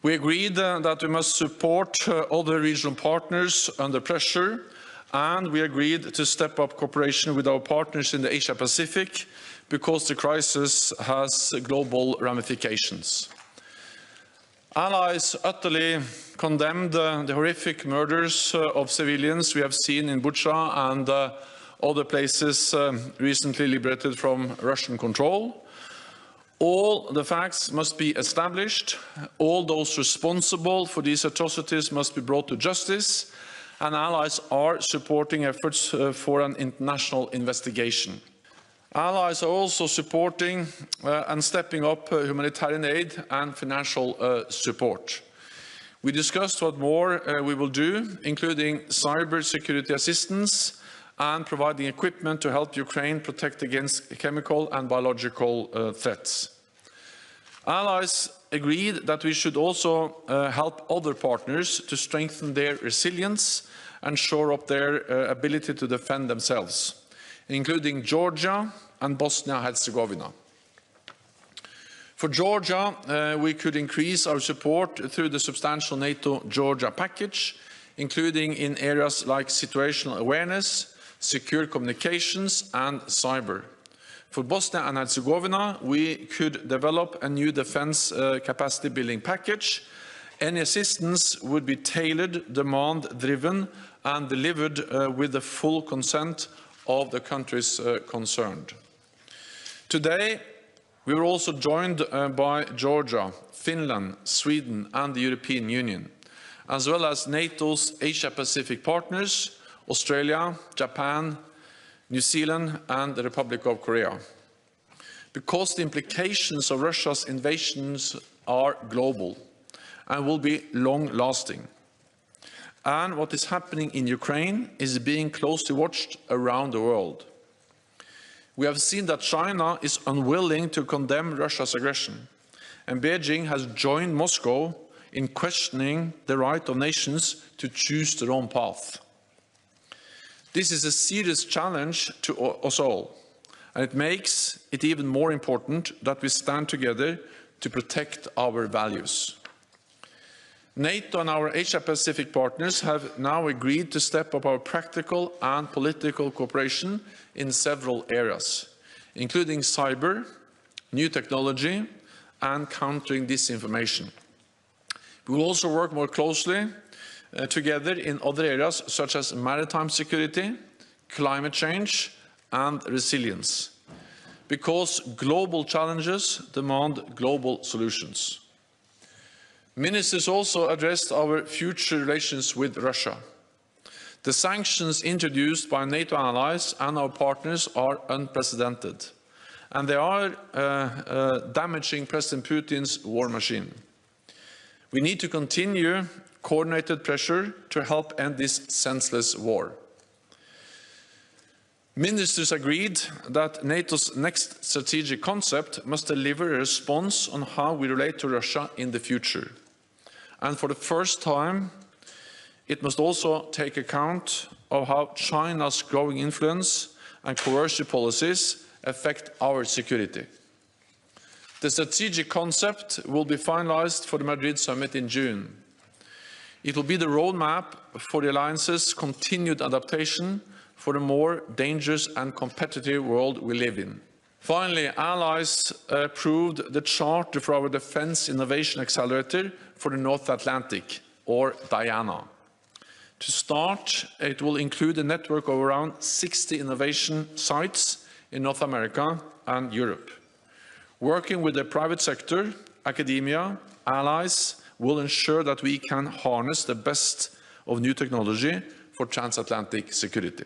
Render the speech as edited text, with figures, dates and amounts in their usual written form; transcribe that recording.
We agreed that we must support other regional partners under pressure, and we agreed to step up cooperation with our partners in the Asia-Pacific because the crisis has global ramifications. Allies utterly condemned the horrific murders of civilians we have seen in Bucha and other places recently liberated from Russian control. All the facts must be established, all those responsible for these atrocities must be brought to justice, and allies are supporting efforts for an international investigation. Allies are also supporting and stepping up humanitarian aid and financial support. We discussed what more we will do, including cyber security assistance and providing equipment to help Ukraine protect against chemical and biological threats. Allies agreed that we should also help other partners to strengthen their resilience and shore up their ability to defend themselves, including Georgia and Bosnia-Herzegovina. For Georgia, we could increase our support through the substantial NATO-Georgia package, including in areas like situational awareness, secure communications and cyber. For Bosnia and Herzegovina, we could develop a new defense capacity building package. Any assistance would be tailored, demand-driven and delivered with the full consent of the countries concerned. Today, we were also joined by Georgia, Finland, Sweden and the European Union, as well as NATO's Asia-Pacific partners, Australia, Japan, New Zealand and the Republic of Korea. Because the implications of Russia's invasions are global and will be long-lasting. And what is happening in Ukraine is being closely watched around the world. We have seen that China is unwilling to condemn Russia's aggression, and Beijing has joined Moscow in questioning the right of nations to choose their own path. This is a serious challenge to us all, and it makes it even more important that we stand together to protect our values. NATO and our Asia-Pacific partners have now agreed to step up our practical and political cooperation in several areas, including cyber, new technology, and countering disinformation. We will also work more closely together in other areas such as maritime security, climate change and resilience, because global challenges demand global solutions. Ministers also addressed our future relations with Russia. The sanctions introduced by NATO allies and our partners are unprecedented, and they are damaging President Putin's war machine. We need to continue coordinated pressure to help end this senseless war. Ministers agreed that NATO's next strategic concept must deliver a response on how we relate to Russia in the future. And for the first time, it must also take account of how China's growing influence and coercive policies affect our security. The strategic concept will be finalized for the Madrid summit in June. It will be the roadmap for the alliance's continued adaptation for the more dangerous and competitive world we live in. Finally, allies approved the charter for our Defence Innovation Accelerator for the North Atlantic, or DIANA. To start, it will include a network of around 60 innovation sites in North America and Europe. Working with the private sector, academia, allies will ensure that we can harness the best of new technology for transatlantic security.